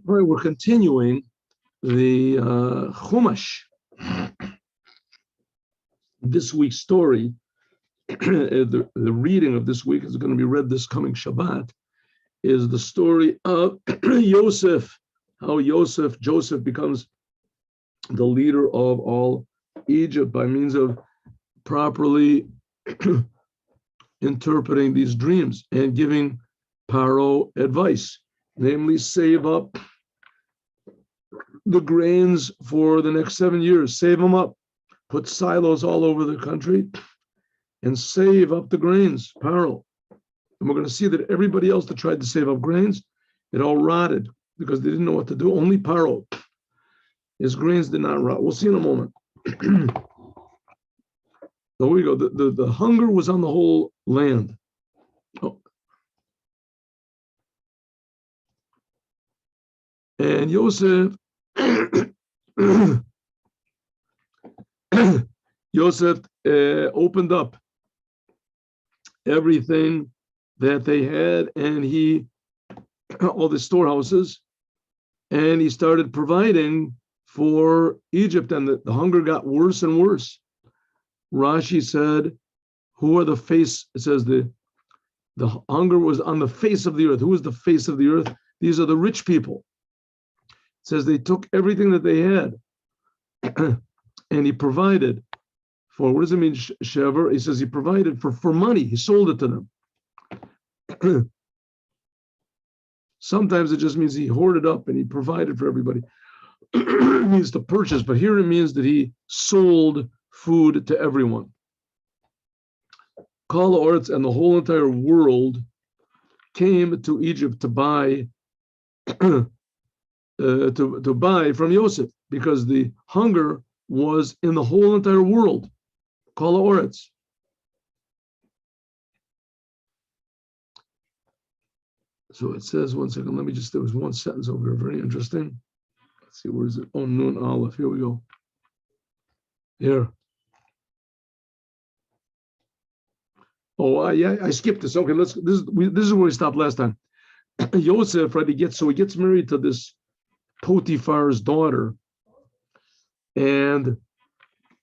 All right, we're continuing the Chumash. This week's story, the reading of this week is going to be read this coming Shabbat, is the story of Yosef, how Joseph becomes the leader of all Egypt by means of properly interpreting these dreams and giving Paro advice, namely save up the grains for the next 7 years, save them up, put silos all over the country and save up the grains, Paro. And we're going to see that everybody else that tried to save up grains, it all rotted because they didn't know what to do. Only Paro, his grains did not rot. We'll see in a moment. So here we go. The hunger was on the whole land. Oh. And Yosef, opened up everything that they had, and all the storehouses, and he started providing for Egypt, and the hunger got worse and worse. Rashi said, who are the face? It says the hunger was on the face of the earth. Who is the face of the earth? These are the rich people. It says they took everything that they had and he provided for, what does it mean, Shever? He says he provided for money. He sold it to them. Sometimes it just means he hoarded up and he provided for everybody. It means to purchase, but here it means that he sold food to everyone. Kli Ykar and the whole entire world came to Egypt to buy to buy from Yosef, because the hunger was in the whole entire world. Kli Ykar. So it says, one second, there was one sentence over here, very interesting. Let's see, where is it? Oh, Nun Aleph, here we go. Here. Oh, I skipped this. Okay, this is where we stopped last time. Yosef, right, he gets married to this Potiphar's daughter, and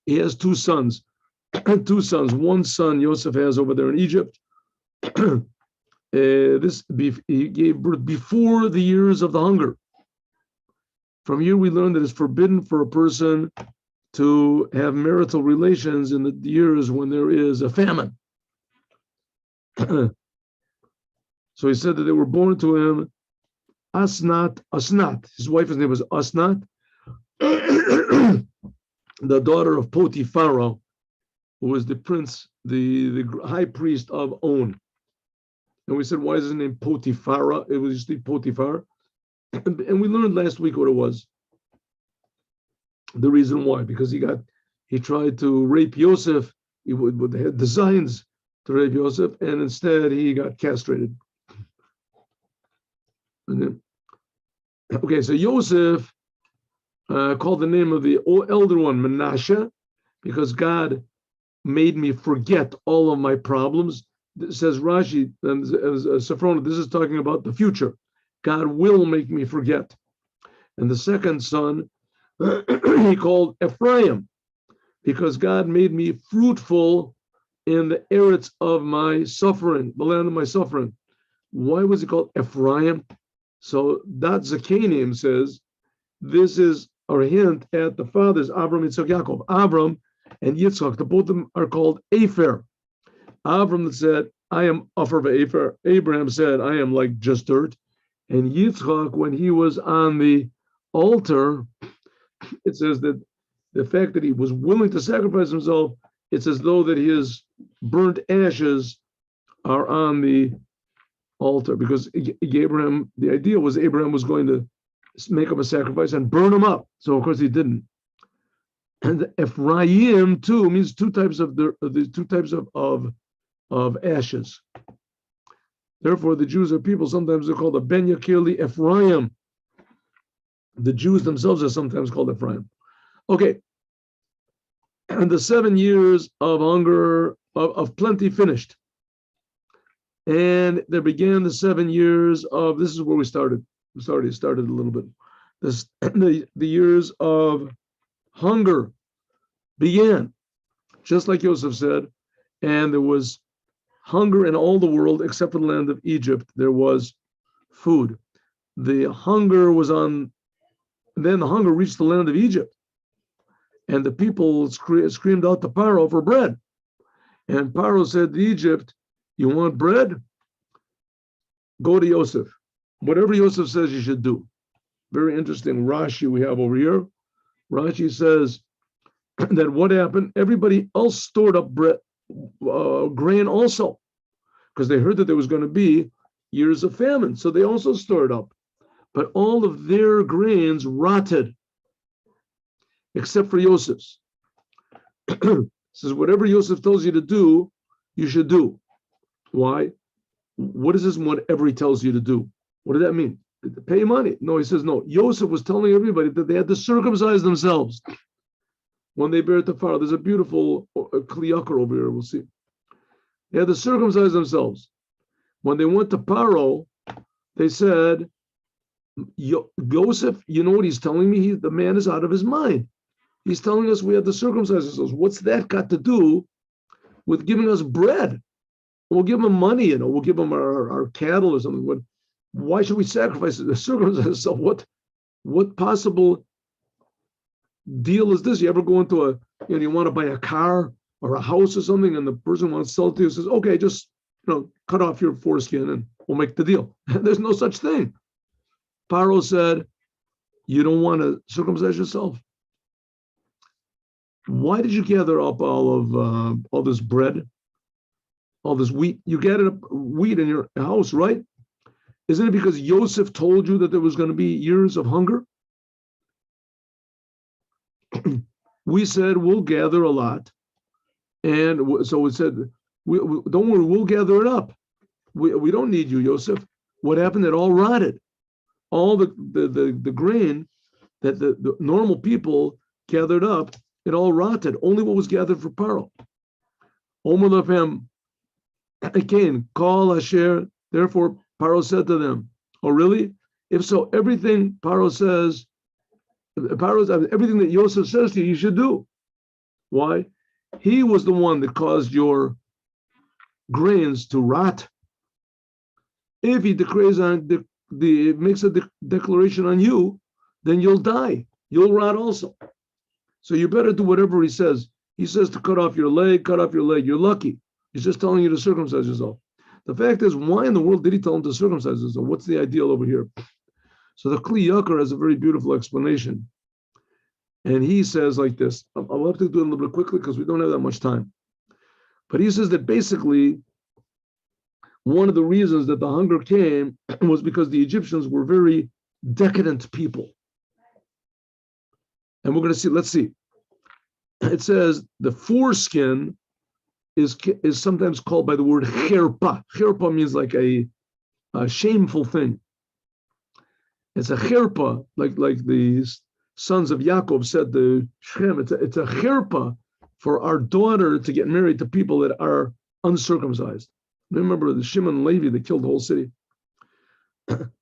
he has two sons. One son Yosef has over there in Egypt. He gave birth before the years of the hunger. From here we learn that it's forbidden for a person to have marital relations in the years when there is a famine. So he said that they were born to him Asnat. His wife's name was Asnat, the daughter of Potiphar, who was the prince, the high priest of On. And we said, why is his name Potiphar? It was just the Potiphar. And we learned last week what it was. The reason why, because he tried to rape Yosef. He had designs to rape Yosef, and instead he got castrated. Okay, so Yosef called the name of the elder one Menashe, because God made me forget all of my problems. It says Rashi, Safrona, this is talking about the future. God will make me forget. And the second son, he called Ephraim, because God made me fruitful in the eretz of my suffering, the land of my suffering. Why was he called Ephraim? So that Zakanim says, this is a hint at the fathers, Abram, Yitzchak, Yaakov. Abram and Yitzchak, the both of them are called Aphir. Abram said, I am Aphir v'Aphir. Abraham said, I am like just dirt. And Yitzchak, when he was on the altar, it says that the fact that he was willing to sacrifice himself, it's as though that his burnt ashes are on the altar, because Abraham, the idea was Abraham was going to make up a sacrifice and burn him up. So of course he didn't. And Ephraim too means two types of ashes. Therefore, the Jews are people. Sometimes they're called a Ben Yakirli Ephraim. The Jews themselves are sometimes called Ephraim. Okay. And the 7 years of hunger, of plenty finished. And there began the 7 years of, this is where we started, Sorry, it started a little bit. The years of hunger began, just like Yosef said, and there was hunger in all the world except for the land of Egypt. There was food. The hunger was on, then the hunger reached the land of Egypt. And the people screamed out to Paro for bread. And Paro said to Egypt, you want bread? Go to Yosef. Whatever Yosef says, you should do. Very interesting Rashi we have over here. Rashi says that what happened, everybody else stored up bread, grain also, because they heard that there was going to be years of famine. So they also stored up. But all of their grains rotted, except for Yosef's. Says, whatever Yosef tells you to do, you should do. Why? What is this whatever he tells you to do? What does that mean? Pay money. No, he says, no. Yosef was telling everybody that they had to circumcise themselves when they bear to Pharaoh. There's a beautiful Kli Ykar over here, we'll see. They had to circumcise themselves. When they went to Pharaoh, they said, Yosef, you know what he's telling me? The man is out of his mind. He's telling us we have to circumcise ourselves. What's that got to do with giving us bread? We'll give him money, we'll give him our cattle or something. But why should we sacrifice it? Circumcise ourselves? What possible deal is this? You ever go into you want to buy a car or a house or something, and the person wants to sell it to you, says, okay, just cut off your foreskin and we'll make the deal. There's no such thing. Paro said, you don't want to circumcise yourself? Why did you gather up all this bread, all this wheat? You gathered up wheat in your house, right? Isn't it because Yosef told you that there was going to be years of hunger? We said we'll gather a lot, and so we said, don't worry, we'll gather it up. We don't need you, Yosef. What happened? It all rotted. All the grain that the normal people gathered up, it all rotted. Only what was gathered for Paro. Omer Lefem, again, call Asher. Therefore, Paro said to them, oh, really? If so, everything Paro says, everything that Yosef says to you, you should do. Why? He was the one that caused your grains to rot. If he decrees on makes a declaration on you, then you'll die. You'll rot also. So you better do whatever he says. He says to cut off your leg, You're lucky. He's just telling you to circumcise yourself. The fact is, why in the world did he tell him to circumcise himself? What's the ideal over here? So the Kli Ykar has a very beautiful explanation. And he says like this. I'll have to do it a little bit quickly because we don't have that much time. But he says that basically, one of the reasons that the hunger came was because the Egyptians were very decadent people. And we're going to see, let's see. It says the foreskin is sometimes called by the word cherpa. Cherpa means like a shameful thing. It's a cherpa, like the sons of Yaakov said to Shem, it's a cherpa for our daughter to get married to people that are uncircumcised. Remember the Shimon and Levi that killed the whole city.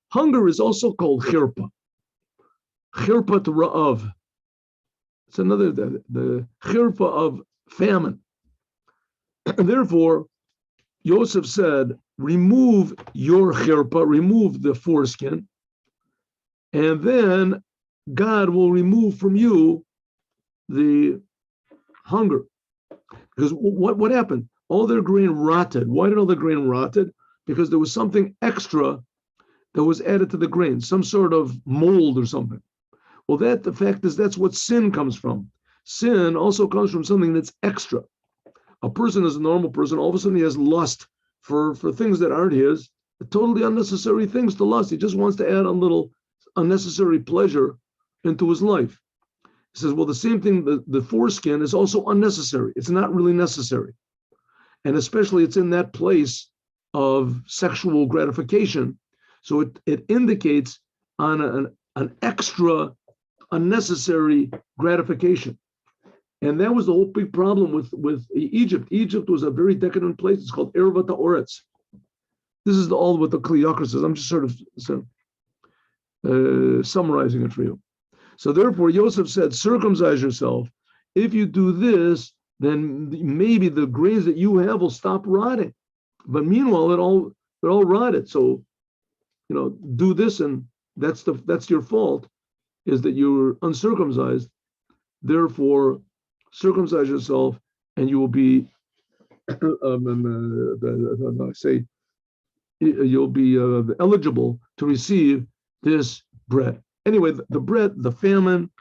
Hunger is also called cherpa. Cherpat ra'av. It's another, the chirpa of famine. Therefore, Yosef said, remove your chirpa, remove the foreskin, and then God will remove from you the hunger. Because what happened? All their grain rotted. Why did all the grain rotted? Because there was something extra that was added to the grain, some sort of mold or something. Well, the fact is that's what sin comes from. Sin also comes from something that's extra. A person is a normal person. All of a sudden he has lust for things that aren't his, totally unnecessary things to lust. He just wants to add a little unnecessary pleasure into his life. He says, well, the same thing, the foreskin is also unnecessary. It's not really necessary. And especially it's in that place of sexual gratification. So it indicates on an extra unnecessary gratification. And that was the whole big problem with Egypt. Egypt was a very decadent place. It's called Ervat Ha'oretz. This is all what the Kli Ykar says. I'm just sort of summarizing it for you. So therefore, Yosef said, circumcise yourself. If you do this, then maybe the grains that you have will stop rotting. But meanwhile, they're all rotted. So, do this, and that's your fault, is that you're uncircumcised. Therefore, circumcise yourself, and you will be, you'll be eligible to receive this bread. Anyway, the famine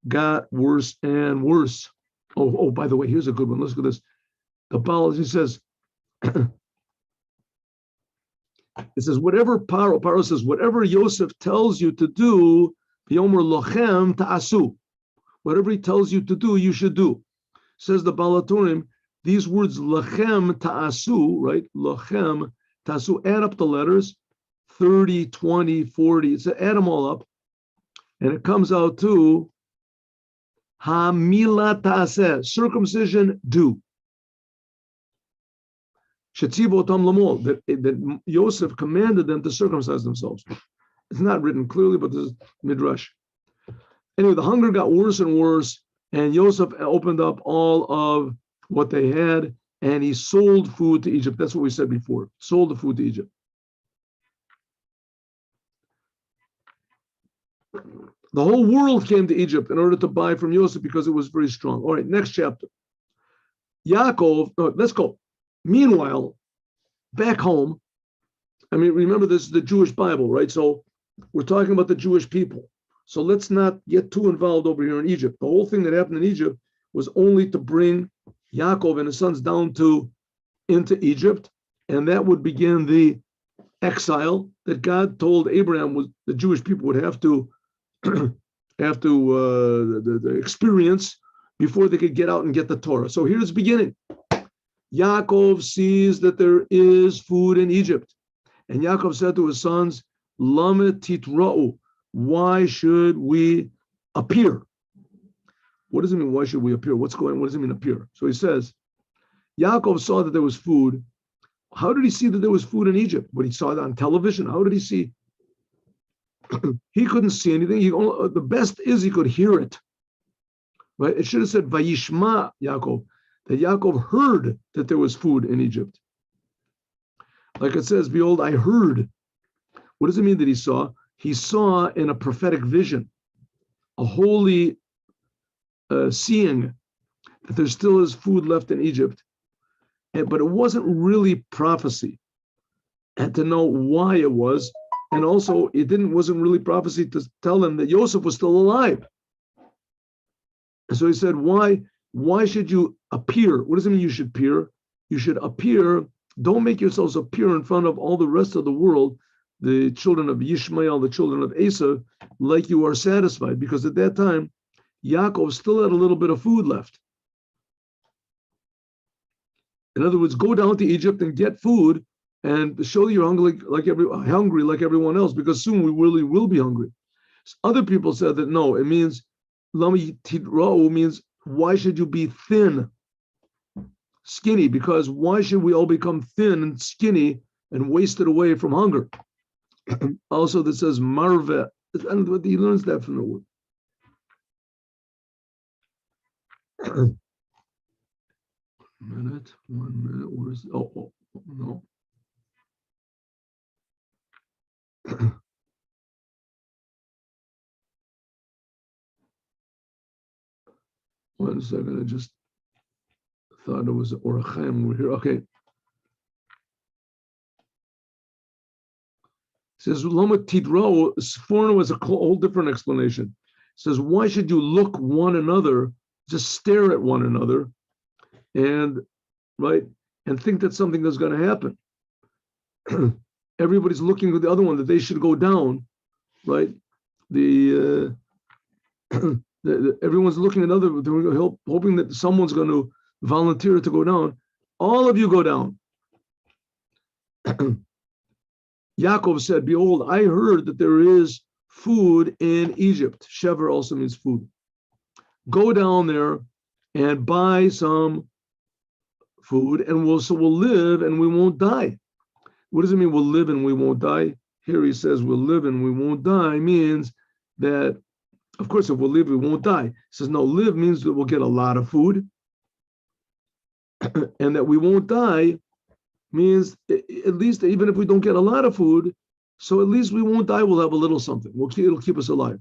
got worse and worse. Oh, by the way, here's a good one. Let's look at this. The Baal, he says, it says, Paro says, whatever Yosef tells you to do, V'yomer lochem ta'asu. Whatever he tells you to do, you should do. Says the BalHaTurim, these words lachem ta'asu, right? Lachem ta'asu, add up the letters, 30, 20, 40. So add them all up. And it comes out to Hamila ta'aseh, circumcision, do. Shetzivotam lamol, that Yosef commanded them to circumcise themselves. It's not written clearly, but this is Midrash. Anyway, the hunger got worse and worse, and Yosef opened up all of what they had, and he sold food to Egypt. That's what we said before. Sold the food to Egypt. The whole world came to Egypt in order to buy from Yosef because it was very strong. All right, next chapter. Let's go. Meanwhile, back home, remember this is the Jewish Bible, right? So we're talking about the Jewish people. So let's not get too involved over here in Egypt. The whole thing that happened in Egypt was only to bring Yaakov and his sons down into Egypt, and that would begin the exile that God told Abraham was the Jewish people would have to the experience before they could get out and get the Torah. So here's the beginning. Yaakov sees that there is food in Egypt, and Yaakov said to his sons, "Lama titra'u." Why should we appear? What does it mean? Why should we appear? What does it mean appear? So he says, Yaakov saw that there was food. How did he see that there was food in Egypt? When he saw it on television, how did he see? He couldn't see anything. The best is he could hear it. Right? It should have said Vayishma Yaakov, that Yaakov heard that there was food in Egypt. Like it says, behold, I heard. What does it mean that he saw? He saw in a prophetic vision, a holy seeing that there still is food left in Egypt. But it wasn't really prophecy, and to know why it was. And also, wasn't really prophecy to tell them that Yosef was still alive. And so he said, why should you appear? What does it mean you should appear? You should appear, don't make yourselves appear in front of all the rest of the world, the children of Yishmael, the children of Esau, like you are satisfied. Because at that time, Yaakov still had a little bit of food left. In other words, go down to Egypt and get food and show you're hungry like everyone else, because soon we really will be hungry. Other people said that no, it means lami tidra'u means why should you be thin, skinny? Because why should we all become thin and skinny and wasted away from hunger? Also, this says marve. I don't know what he learns that from the word. One minute. Where's no. One second, I just thought it was Orachaim over here. Okay. It says, Lama Tidro, foreign was a whole different explanation. It says, why should you look one another, just stare at one another, and think that something is going to happen? Everybody's looking at the other one, that they should go down, right? Everyone's looking at another, hoping that someone's going to volunteer to go down. All of you go down. Yaakov said, behold, I heard that there is food in Egypt. Shever also means food. Go down there and buy some food, and we'll live and we won't die. What does it mean we'll live and we won't die? here he says we'll live and we won't die means that, of course, if we'll live, we won't die. He says, no, live means that we'll get a lot of food, and that we won't die means at least even if we don't get a lot of food, so at least we won't die, we'll have a little something. It'll keep us alive.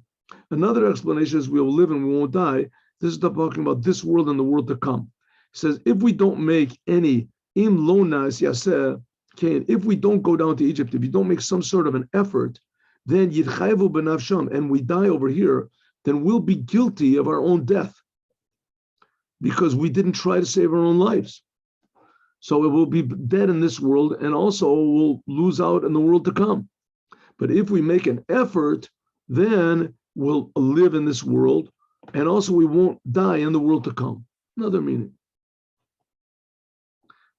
Another explanation is we will live and we won't die. This is talking about this world and the world to come. He says, if we don't make any, im lo nas yaseh, if we don't go down to Egypt, if you don't make some sort of an effort, then yidchayvu b'nafsham, and we die over here, then we'll be guilty of our own death because we didn't try to save our own lives. So it will be dead in this world, and also we'll lose out in the world to come. But if we make an effort, then we'll live in this world, and also we won't die in the world to come. Another meaning.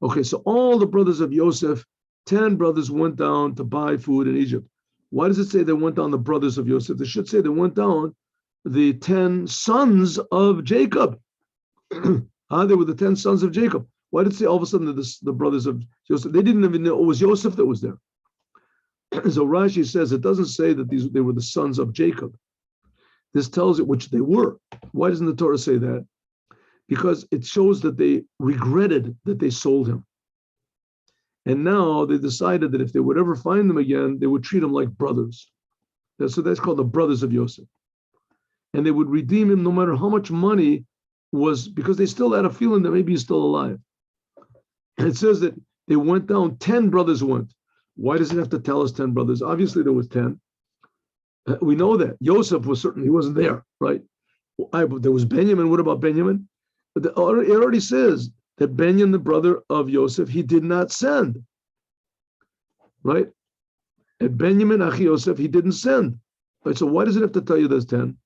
Okay, so all the brothers of Yosef, 10 brothers went down to buy food in Egypt. Why does it say they went down the brothers of Yosef? They should say they went down the 10 sons of Jacob. They were the 10 sons of Jacob. Why did it say all of a sudden that the brothers of Joseph? They didn't even know it was Yosef that was there. So Rashi says it doesn't say that they were the sons of Jacob. This tells it which they were. Why doesn't the Torah say that? Because it shows that they regretted that they sold him. And now they decided that if they would ever find them again, they would treat him like brothers. So that's called the brothers of Yosef. And they would redeem him no matter how much money was, because they still had a feeling that maybe he's still alive. And it says that they went down, 10 brothers went. Why does it have to tell us 10 brothers? Obviously there was 10. We know that. Yosef was certainly, he wasn't there, right? There was Benjamin. What about Benjamin? It already says that Benjamin, the brother of Yosef, he did not send, right? And Benjamin, Achi Yosef, he didn't send. Right? So why does it have to tell you there's 10?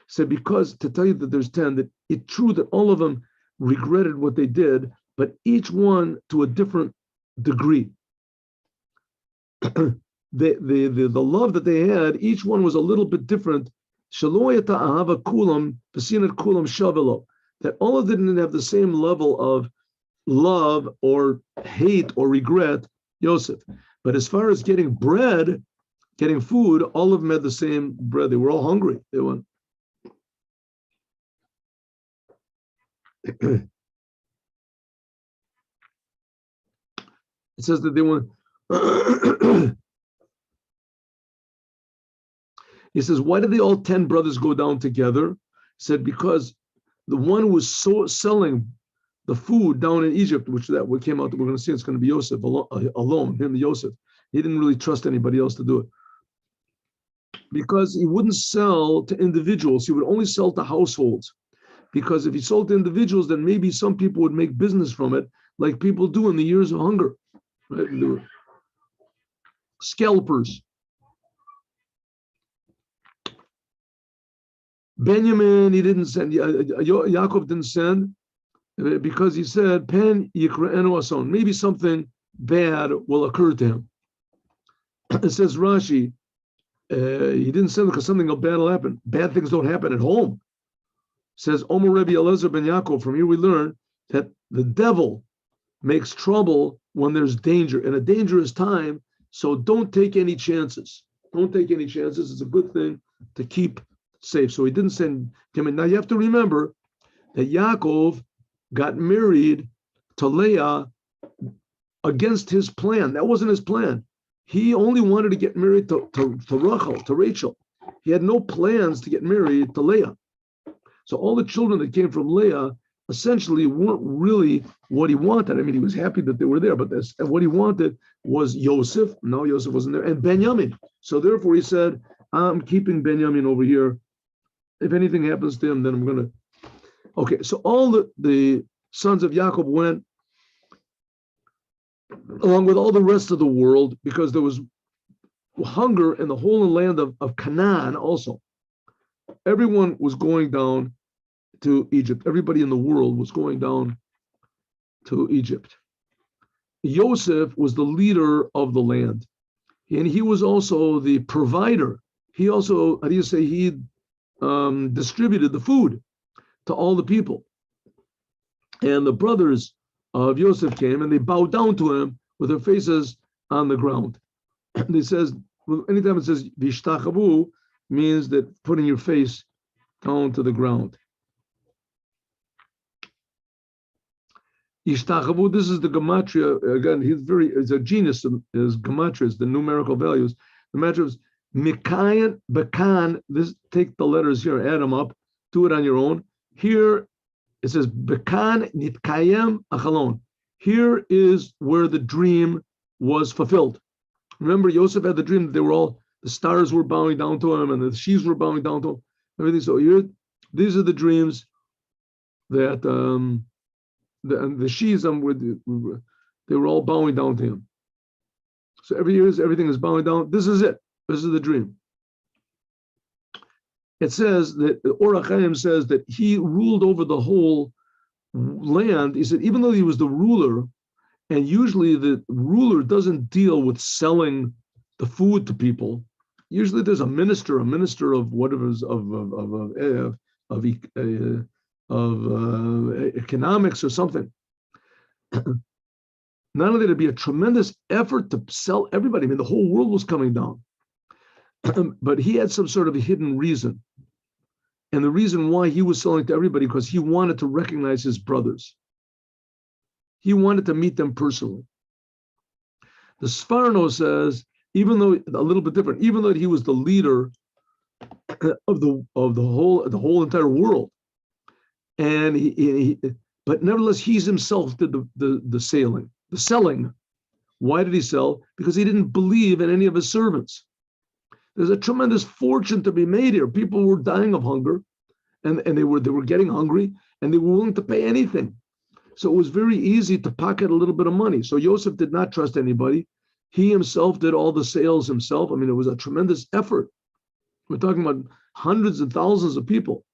So because to tell you that there's 10, that it's true that all of them regretted what they did, but each one to a different degree. The love that they had, each one was a little bit different. That all of them didn't have the same level of love or hate or regret Yosef. But as far as getting bread, getting food, all of them had the same bread. They were all hungry. They went. It says that they went. He says, why did they all 10 brothers go down together? He said, because the one who was selling the food down in Egypt, which that we came out, we're going to see it's going to be Yosef alone, him, Yosef. He didn't really trust anybody else to do it. Because he wouldn't sell to individuals. He would only sell to households. Because if he sold to individuals, then maybe some people would make business from it, like people do in the years of hunger. Right? They were scalpers. Benjamin, he didn't send. Yaakov didn't send because he said, "Pen yikra'enu ason." Maybe something bad will occur to him. It says Rashi, he didn't send because something bad will happen. Bad things don't happen at home. It says Omer Rebbe Eliezer ben Yaakov. From here we learn that the devil makes trouble when there's danger, in a dangerous time. So don't take any chances. Don't take any chances. It's a good thing to keep safe. So he didn't send him. Now you have to remember that Yaakov got married to Leah against his plan. That wasn't his plan. He only wanted to get married to Rachel. He had no plans to get married to Leah. So all the children that came from Leah essentially weren't really what he wanted. I mean, he was happy that they were there, but what he wanted was Yosef. No, Yosef wasn't there, and Benjamin. So therefore he said, I'm keeping Benjamin over here. If anything happens to him, then I'm going to... Okay, so all the sons of Yaakov went along with all the rest of the world because there was hunger in the whole land of Canaan also. Everyone was going down to Egypt. Everybody in the world was going down to Egypt. Yosef was the leader of the land, and he was also the provider. He also, how do you say, he distributed the food to all the people. And the brothers of Yosef came and they bowed down to him with their faces on the ground. And he says, Well, anytime it says vishtachavu, means that putting your face down to the ground. Ishtachavu, this is the gematria. Again, he's a genius of his gematrias, the numerical values. The gematria is mikayan, bekan. This, take the letters here, add them up, do it on your own. Here it says bekan nitkayem achalon. Here is where the dream was fulfilled. Remember, Yosef had the dream that the stars were bowing down to him and the sheaves were bowing down to him, everything. So here, these are the dreams that the sheaves they were all bowing down to him. So every year everything is bowing down. This is it. This is the dream. It says that Or HaChaim says that he ruled over the whole land. He said, even though he was the ruler, and usually the ruler doesn't deal with selling the food to people. Usually there's a minister of whatever is of economics or something. Not only did it be a tremendous effort to sell everybody, I mean, the whole world was coming down, but he had some sort of a hidden reason. And the reason why he was selling to everybody, because he wanted to recognize his brothers. He wanted to meet them personally. The Sforno says, even though a little bit different, even though he was the leader of the whole entire world, and but nevertheless, he's himself did the selling. Why did he sell? Because he didn't believe in any of his servants. There's a tremendous fortune to be made here. People were dying of hunger, and they were getting hungry, and they were willing to pay anything. So it was very easy to pocket a little bit of money. So Yosef did not trust anybody. He himself did all the sales himself. I mean, it was a tremendous effort. We're talking about hundreds and thousands of people.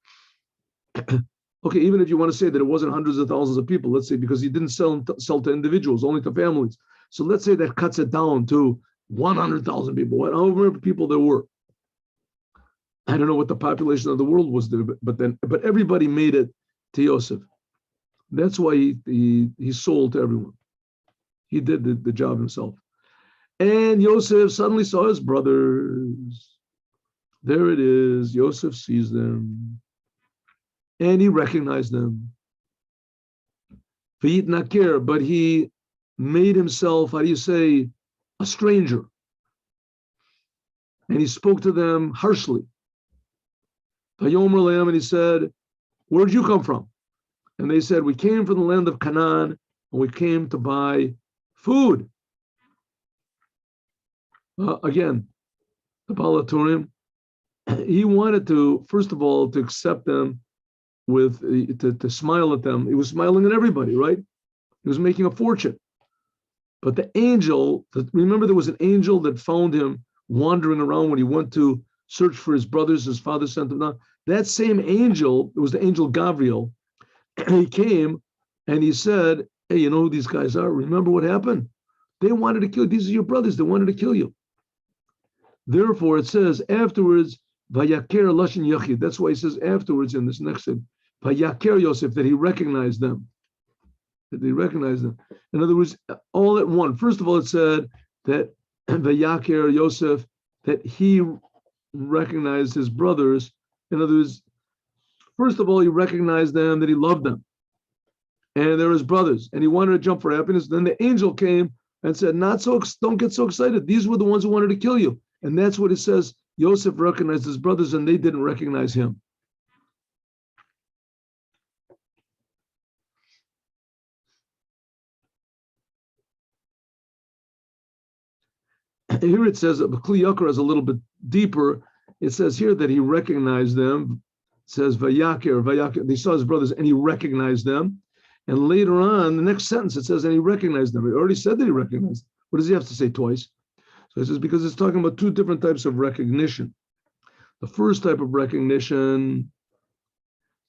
Okay, even if you want to say that it wasn't hundreds of thousands of people, let's say, because he didn't sell to individuals, only to families. So let's say that cuts it down to 100,000 people, however many people there were. I don't know what the population of the world was there, but everybody made it to Yosef. That's why he sold to everyone. He did the job himself. And Yosef suddenly saw his brothers. There it is. Yosef sees them. And he recognized them. V'yit nakir, but he made himself, how do you say, a stranger. And he spoke to them harshly. Vayomer lehem, and he said, where'd you come from? And they said, we came from the land of Canaan, and we came to buy food. Again, the BalHaTurim, he wanted to, first of all, to accept them to smile at them. He was smiling at everybody, right? He was making a fortune. But the angel, remember there was an angel that found him wandering around when he went to search for his brothers, his father sent him down. That same angel, it was the angel Gabriel, he came and he said, hey, you know who these guys are? Remember what happened? They wanted to kill you. These are your brothers. They wanted to kill you. Therefore, it says afterwards, Vayaker Lashon Yachid. That's why he says afterwards in this next thing, Vayaker Yosef, that he recognized them. That he recognized them. In other words, all at once. First of all, it said that Vayaker Yosef, that he recognized his brothers. In other words, first of all, he recognized them, that he loved them. And they're his brothers. And he wanted to jump for happiness. Then the angel came and said, don't get so excited. These were the ones who wanted to kill you. And that's what it says. Yosef recognized his brothers and they didn't recognize him. Here it says, Kli Ykar is a little bit deeper. It says here that he recognized them. It says, Vayaker. They saw his brothers and he recognized them. And later on, the next sentence, it says, and he recognized them. He already said that he recognized them. What does he have to say twice? So it says, because it's talking about two different types of recognition. The first type of recognition,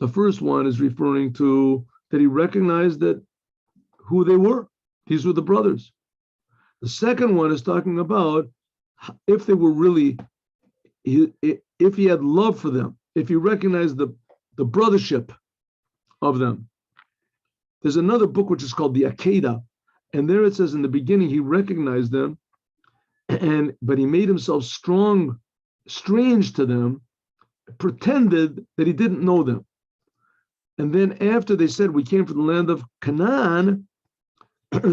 the first one is referring to that he recognized that who they were. These were the brothers. The second one is talking about if they were really, if he had love for them, if he recognized the brothership of them. There's another book which is called the Akedah, and there it says in the beginning he recognized them, but he made himself strange to them, pretended that he didn't know them. And then after they said, we came from the land of Canaan,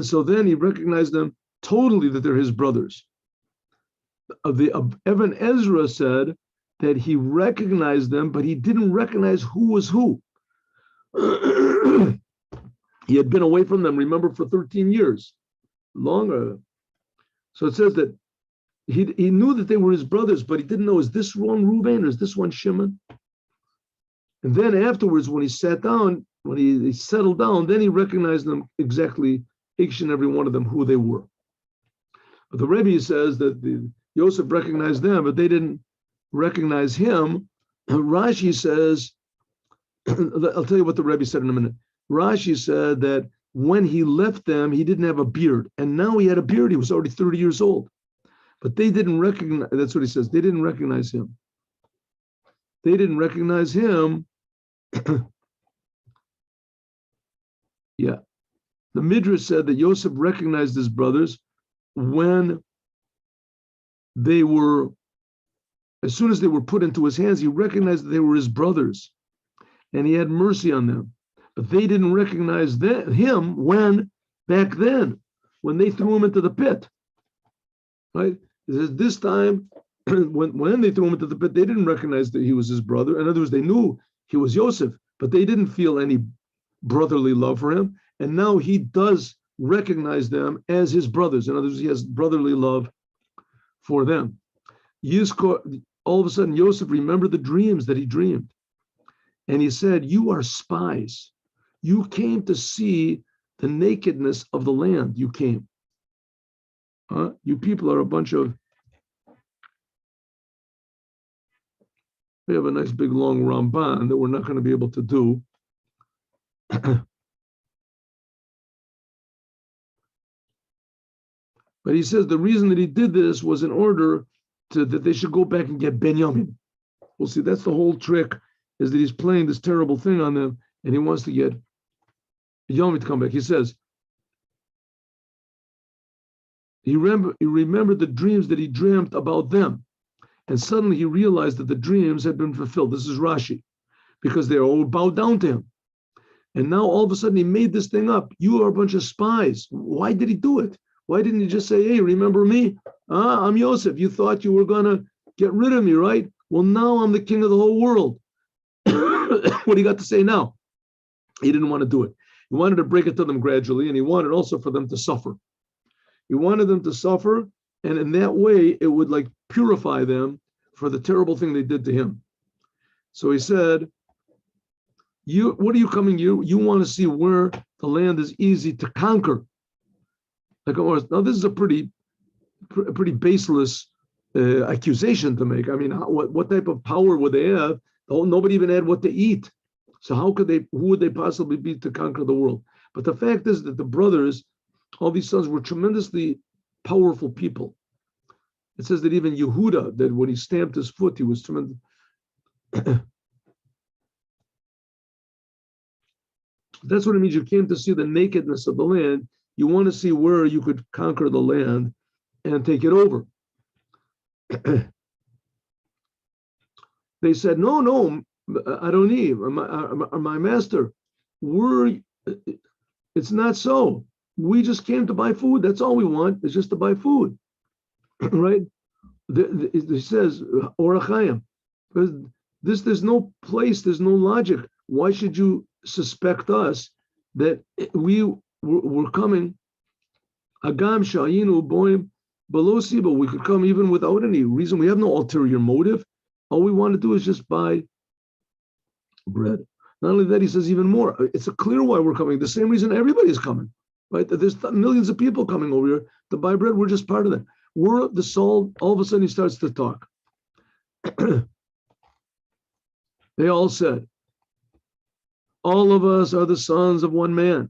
so then he recognized them totally that they're his brothers. Evan Ezra said that he recognized them, but he didn't recognize who was who. He had been away from them, remember, for 13 years, longer. So it says that he knew that they were his brothers, but he didn't know, is this one Reuben or is this one Shimon? And then afterwards, when he sat down, when he settled down, then he recognized them exactly, each and every one of them, who they were. But the Rebbe says that Yosef recognized them, but they didn't recognize him. Rashi says, I'll tell you what the Rebbe said in a minute. Rashi said that when he left them, he didn't have a beard. And now he had a beard. He was already 30 years old. But they didn't recognize, that's what he says, they didn't recognize him. They didn't recognize him. Yeah. The Midrash said that Yosef recognized his brothers when they were, as soon as they were put into his hands, he recognized that they were his brothers and he had mercy on them. But they didn't recognize him when, back then, when they threw him into the pit. Right? This time, when they threw him into the pit, they didn't recognize that he was his brother. In other words, they knew he was Yosef, but they didn't feel any brotherly love for him. And now he does recognize them as his brothers. In other words, he has brotherly love for them. All of a sudden, Yosef remembered the dreams that he dreamed. And he said, you are spies. You came to see the nakedness of the land. You came. You people are a bunch of, we have a nice big long Ramban that we're not going to be able to do. But he says the reason that he did this was in order that they should go back and get Benjamin. We'll see, that's the whole trick, is that he's playing this terrible thing on them, and he wants to get Benjamin to come back. He says, he remembered the dreams that he dreamt about them. And suddenly he realized that the dreams had been fulfilled. This is Rashi, because they all bowed down to him. And now all of a sudden he made this thing up. You are a bunch of spies. Why did he do it? Why didn't he just say, hey, remember me? I'm Yosef. You thought you were going to get rid of me, right? Well, now I'm the king of the whole world. What do you got to say now? He didn't want to do it. He wanted to break it to them gradually, and he wanted also for them to suffer. He wanted them to suffer, and in that way, it would like purify them for the terrible thing they did to him. So he said, what are you coming? You want to see where the land is easy to conquer. Like, now this is a pretty baseless accusation to make. I mean, what type of power would they have? Oh, nobody even had what to eat. So who would they possibly be to conquer the world? But the fact is that the brothers, all these sons, were tremendously powerful people. It says that even Yehuda, that when he stamped his foot, he was tremendous. That's what it means. You came to see the nakedness of the land. You want to see where you could conquer the land and take it over. They said, no, I don't need. My master, it's not so. We just came to buy food. That's all we want, is just to buy food. Right? It says, Orachayim. There's no place, there's no logic. Why should you suspect us that we're coming? Agam shayinu boim below siba. We could come even without any reason. We have no ulterior motive. All we want to do is just buy bread. Not only that, he says even more. It's a clear why we're coming. The same reason everybody's coming, right? There's millions of people coming over here to buy bread. We're just part of that. We're the soul. All of a sudden, he starts to talk. They all said, all of us are the sons of one man,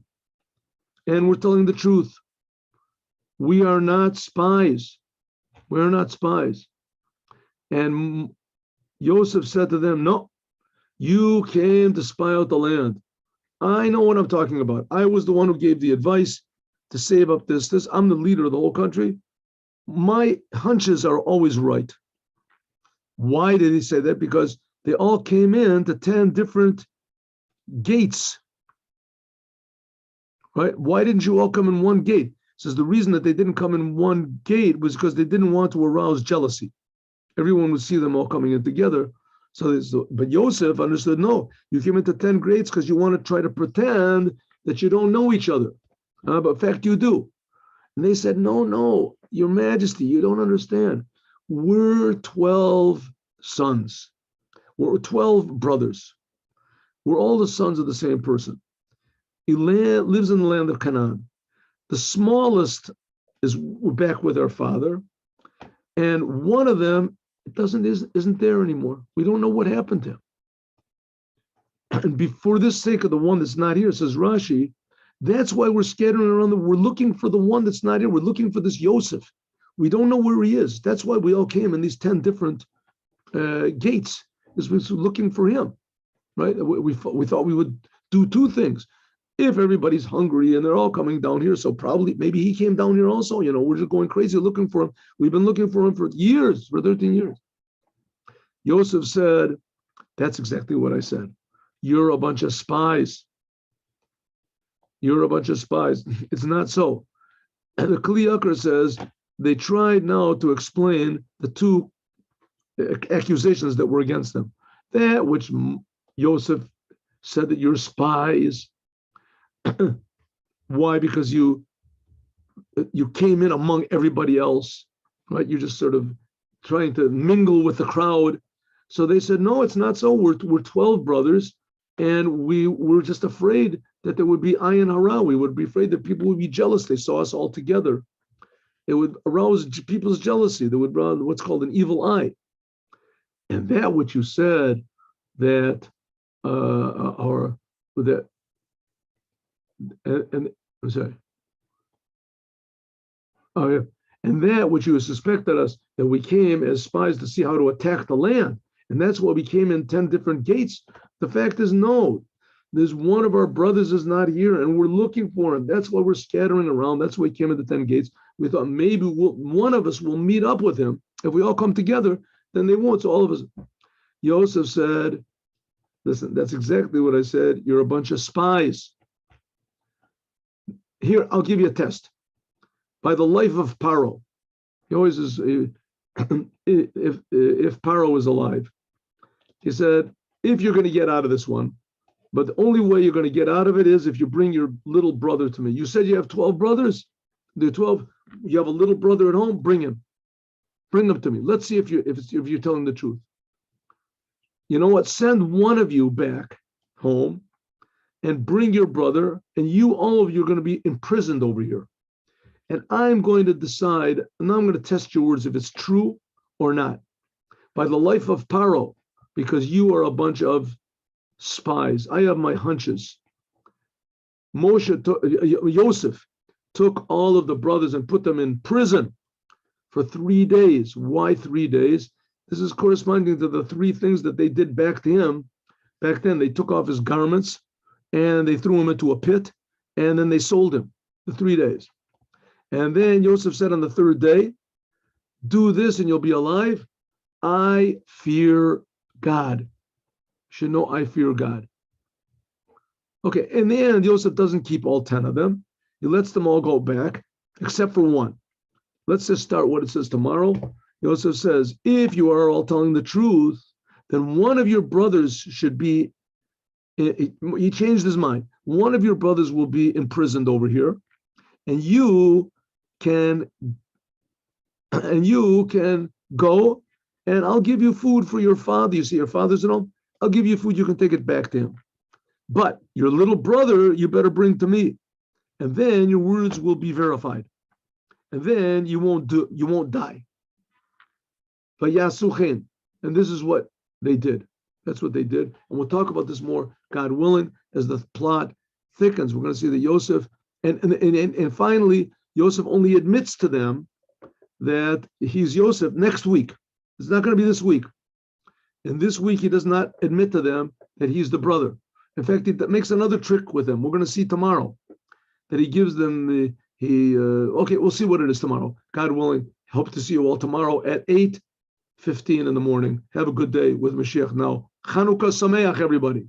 and we're telling the truth. We are not spies. We are not spies. And Yosef said to them, no, you came to spy out the land. I know what I'm talking about. I was the one who gave the advice to save up this. I'm the leader of the whole country. my hunches are always right. Why did he say that? Because they all came in to 10 different gates. Right? Why didn't you all come in one gate? Says the reason that they didn't come in one gate was because they didn't want to arouse jealousy. Everyone would see them all coming in together. But Yosef understood, no, you came into 10 gates because you want to try to pretend that you don't know each other. But in fact, you do. And they said, no, Your Majesty, you don't understand. We're 12 sons. We're 12 brothers. We're all the sons of the same person. He lives in the land of Canaan. The smallest is back with our father, and one of them isn't there anymore. We don't know what happened to him. And before this sake of the one that's not here, says Rashi, that's why we're scattering around. We're looking for the one that's not here. We're looking for this Yosef. We don't know where he is. That's why we all came in these 10 different gates, is we're looking for him, right? We thought we would do two things. If everybody's hungry and they're all coming down here, so probably maybe he came down here also. We're just going crazy looking for him. We've been looking for him for years, for 13 years. Yosef said, that's exactly what I said. You're a bunch of spies. You're a bunch of spies. It's not so. And the Kli Ykar says they tried now to explain the two accusations that were against them. That which Yosef said that you're spies. Why? Because you came in among everybody else, right? You're just sort of trying to mingle with the crowd. So they said, no, it's not so. We're 12 brothers, and we were just afraid that there would be ayin hara. We would be afraid that people would be jealous. They saw us all together. It would arouse people's jealousy. They would run what's called an evil eye. And that which you said that I'm sorry. Oh yeah, and that which you suspected us that we came as spies to see how to attack the land, and that's why we came in 10 different gates. The fact is, no, there's one of our brothers is not here, and we're looking for him. That's why we're scattering around. That's why we came into 10 gates. We thought maybe one of us will meet up with him. If we all come together, then they won't. So all of us. Yosef said, listen, that's exactly what I said. You're a bunch of spies. Here, I'll give you a test. By the life of Paro, he always is, if Paro is alive, he said, if you're going to get out of this one, but the only way you're going to get out of it is if you bring your little brother to me. You said you have 12 brothers. There are 12. You have a little brother at home. Bring him. Bring him to me. Let's see if you're telling the truth. You know what? Send one of you back home and bring your brother, and all of you are going to be imprisoned over here. And I'm going to decide, and I'm going to test your words if it's true or not. By the life of Paro, because you are a bunch of spies. I have my hunches. Yosef took all of the brothers and put them in prison for 3 days. Why 3 days? This is corresponding to the three things that they did back to him. Back then, they took off his garments and they threw him into a pit, and then they sold him for 3 days. And then Yosef said on the third day, do this and you'll be alive. I fear God. You should know I fear God. Okay, in the end, Yosef doesn't keep all 10 of them. He lets them all go back, except for one. Let's just start what it says tomorrow. Yosef says, if you are all telling the truth, then one of your brothers should be, he changed his mind. One of your brothers will be imprisoned over here, and you can go, and I'll give you food for your father. You see, your father's at home. I'll give you food. You can take it back to him. But your little brother, you better bring to me, and then your words will be verified, and then you won't die. But Yasuchen, and this is what they did. That's what they did, and we'll talk about this more, God willing, as the plot thickens. We're going to see that Yosef, and finally, Yosef only admits to them that he's Yosef next week. It's not going to be this week. And this week, he does not admit to them that he's the brother. In fact, he makes another trick with them. We're going to see tomorrow that he gives them okay, we'll see what it is tomorrow. God willing, Hope to see you all tomorrow at 8:15 in the morning. Have a good day with Mashiach now. Chanukah Sameach, everybody.